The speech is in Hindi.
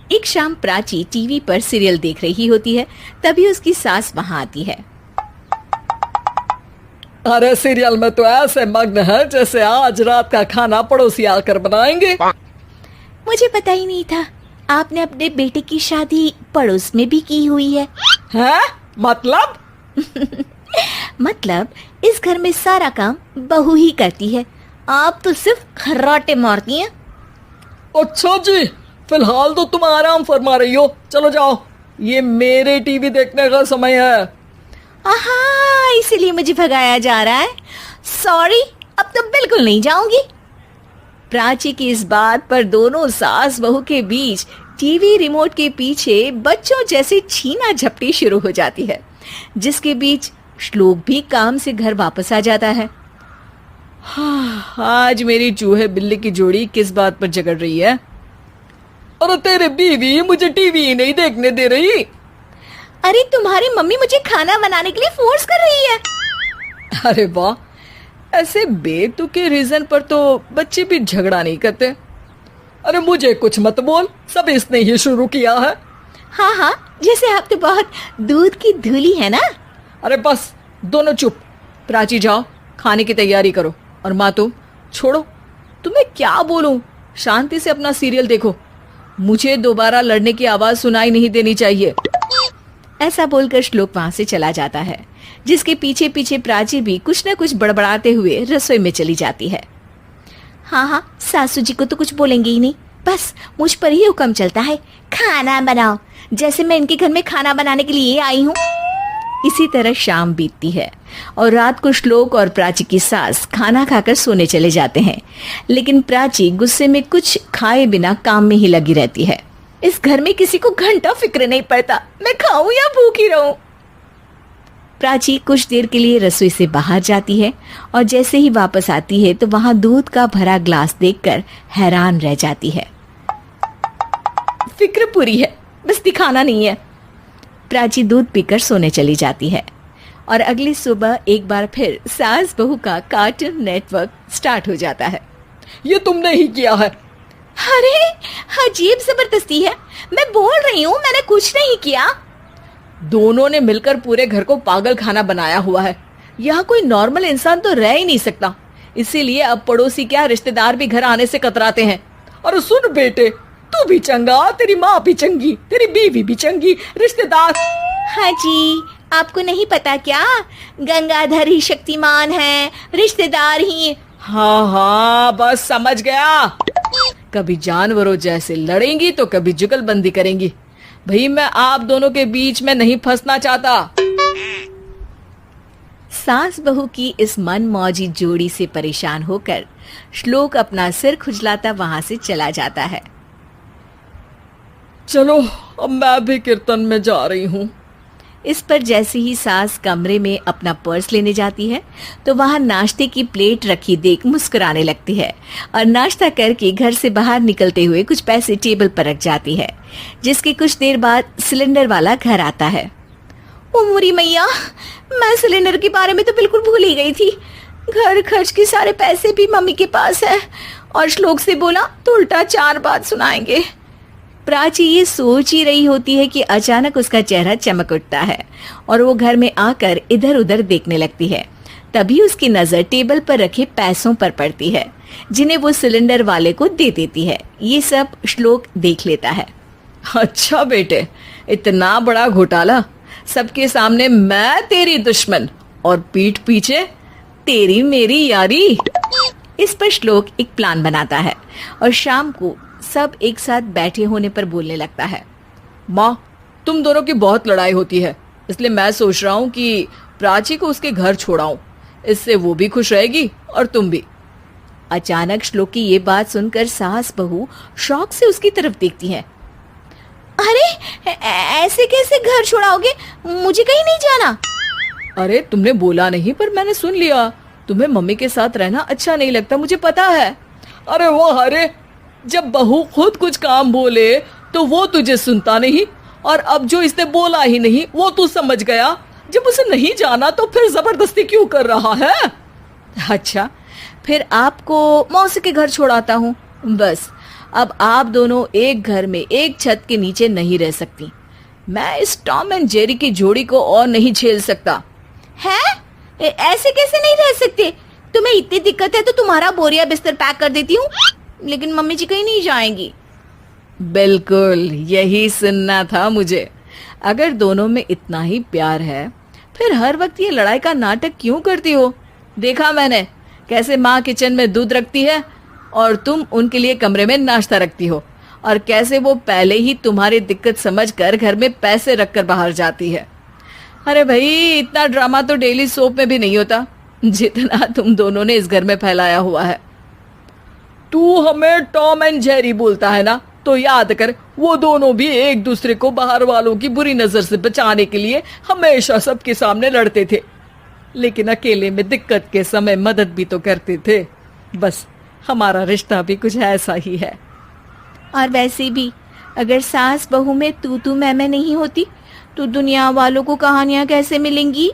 एक शाम प्राची टीवी पर सीरियल देख रही होती है। तभी उसकी सास वहां आती है। अरे सीरियल में तो ऐसे मग्न है जैसे आज रात का खाना पड़ोसी आकर बनाएंगे। मुझे पता ही नहीं था आपने अपने बेटे की शादी पड़ोस में भी की हुई है। हैं? मतलब? मतलब इस घर में सारा काम बहू ही करती है, आप तो सिर्फ खर्राटे मारती हैं। अच्छा जी, फिलहाल तो तुम आराम फरमा रही हो, चलो जाओ, ये मेरे टीवी देखने का समय है। आहा, इसीलिए मुझे भगाया जा रहा है। सॉरी, अब तो बिल्कुल नहीं जाऊंगी। प्राची की इस बात पर दोनों सास बहू के बीच टीवी रिमोट के पीछे बच्चों जैसे छीना झपटी शुरू हो जाती है, जिसके बीच श्लोक भी काम से घर वापस आ जाता है। आज मेरी चूहे बिल्ली की जोड़ी किस बात पर झगड़ रही है? अरे तेरे बीवी मुझे टीवी ही नहीं देखने दे रही। अरे तुम्हारी मम्मी मुझे खाना बनाने के लिए फोर्स कर रही है। अरे वाह, ऐसे बेतुके रीजन पर तो बच्चे भी झगड़ा नहीं करते। अरे मुझे कुछ मत बोल, सब इसने ही शुरू किया है। हाँ हाँ, जैसे आप तो बहुत दूध की धूली है ना। अरे बस, दोनों चुप। प्राची जाओ, खाने की तैयारी करो। और माँ तुम छोड़ो, तुम्हें क्या बोलूं, शांति से अपना सीरियल देखो, मुझे दोबारा लड़ने की आवाज सुनाई नहीं देनी चाहिए। ऐसा बोलकर श्लोक वहां से चला जाता है, जिसके पीछे पीछे प्राची भी कुछ न कुछ बड़बड़ाते हुए रसोई में चली जाती है। हाँ हाँ, सासू जी को तो कुछ बोलेंगे ही नहीं, बस मुझ पर ही हुक्म चलता है, खाना बनाओ, जैसे मैं इनके घर में खाना बनाने के लिए आई हूँ। इसी तरह शाम बीतती है और रात को श्लोक और प्राची की सास खाना खाकर सोने चले जाते हैं, लेकिन प्राची गुस्से में कुछ खाए बिना काम में ही लगी रहती है। इस घर में किसी को घंटा फिक्र नहीं पड़ता, मैं खाऊं या भूखी रहूं। प्राची कुछ देर के लिए रसोई से बाहर जाती है और जैसे ही वापस आती है तो वहां दूध का भरा ग्लास देखकर हैरान रह जाती है। फिक्र पूरी है, बस दिखाना नहीं है। प्राची दूध पीकर सोने चली जाती है और अगली सुबह एक बार फिर सास बहू का कार्टून नेटवर्क स्टार्ट हो जाता है। ये तुमने ही किया है। अरे अजीब जबरदस्ती है, मैं बोल रही हूँ मैंने कुछ नहीं किया। दोनों ने मिलकर पूरे घर को पागल खाना बनाया हुआ है। यहाँ कोई नॉर्मल इंसान तो रह ही नहीं सकता, इसीलिए अब पड़ोसी क्या रिश्तेदार भी घर आने से कतराते हैं। और सुन बेटे, तू भी चंगा, तेरी माँ भी चंगी, तेरी बीवी भी चंगी, रिश्तेदार। हाँ जी, आपको नहीं पता क्या, गंगाधर ही शक्तिमान है, रिश्तेदार ही। हाँ हाँ, बस समझ गया। कभी जानवरों जैसे लड़ेंगी तो कभी जुगलबंदी करेंगी। भाई मैं आप दोनों के बीच में नहीं फंसना चाहता। सास बहू की इस मनमौजी जोड़ी से परेशान होकर श्लोक अपना सिर खुजलाता वहां से चला जाता है। चलो अब मैं भी कीर्तन में जा रही हूँ। इस पर जैसे ही सास कमरे में अपना पर्स लेने जाती है तो वहां नाश्ते की प्लेट रखी देख मुस्कुराने लगती है और नाश्ता करके घर से बाहर निकलते हुए कुछ पैसे टेबल पर रख जाती है, जिसके कुछ देर बाद सिलेंडर वाला घर आता है। ओ मोरी मैया, मैं सिलेंडर के बारे में तो बिल्कुल भूल ही गई थी। घर खर्च के सारे पैसे भी मम्मी के पास है और श्लोक से बोला तो उल्टा 4 बात सुनाएंगे। प्राची ये सोच ही रही होती है कि अचानक उसका चेहरा चमक उठता है और वो घर में आकर इधर उधर देखने लगती है। तभी उसकी नजर टेबल पर रखे पैसों पर पड़ती है, जिन्हें वो सिलेंडर वाले को दे देती है। ये सब श्लोक देख लेता है। अच्छा बेटे, इतना बड़ा घोटाला, सबके सामने मैं तेरी दुश्मन और पीठ पीछे तेरी मेरी यारी। इस पर श्लोक एक प्लान बनाता है और शाम को सब एक साथ बैठे होने पर बोलने लगता है। माँ, तुम दोनों की बहुत लड़ाई होती है, इसलिए मैं सोच रहा हूँ कि प्राची को उसके घर छोड़ाऊं, इससे वो भी खुश रहेगी और तुम भी। अचानक श्लोक की ये बात सुनकर सास बहू शौक से उसकी तरफ देखती हैं। अरे ऐसे कैसे घर छोड़ाओगे, मुझे कहीं नहीं जाना। अरे तुमने बोला नहीं पर मैंने सुन लिया, तुम्हें मम्मी के साथ रहना अच्छा नहीं लगता, मुझे पता है। अरे वो, अरे जब बहू खुद कुछ काम बोले तो वो तुझे सुनता नहीं, और अब जो इसने बोला ही नहीं वो तू समझ गया। जब उसे नहीं जाना तो फिर जबरदस्ती क्यों कर रहा है? अच्छा, फिर आपको मौसी के घर छोड़ाता हूँ, बस अब आप दोनों एक घर में एक छत के नीचे नहीं रह सकती। मैं इस टॉम एंड जेरी की जोड़ी को और नहीं झेल सकता। है? ऐसे कैसे नहीं रह सकते? तुम्हें इतनी दिक्कत है तो तुम्हारा बोरिया बिस्तर पैक कर देती हूँ, लेकिन मम्मी जी कहीं नहीं जाएंगी। बिल्कुल यही सुनना था मुझे। अगर दोनों में इतना ही प्यार है फिर हर वक्त ये लड़ाई का नाटक क्यों करती हो? देखा मैंने कैसे माँ किचन में दूध रखती है और तुम उनके लिए कमरे में नाश्ता रखती हो, और कैसे वो पहले ही तुम्हारी दिक्कत समझकर घर में पैसे रखकर बाहर जाती है। अरे भाई, इतना ड्रामा तो डेली सोप में भी नहीं होता जितना तुम दोनों ने इस घर में फैलाया हुआ है। तू हमें टॉम एंड जेरी बोलता है ना, तो याद कर वो दोनों भी एक दूसरे को बाहर वालों की बुरी नजर से बचाने के लिए हमेशा सबके सामने लड़ते थे, लेकिन अकेले में दिक्कत के समय मदद भी तो करते थे। बस हमारा रिश्ता भी कुछ ऐसा ही है। और वैसे भी अगर सास बहू में तू मैं नहीं होती तो दुनिया वालों को कहानियां कैसे मिलेंगी?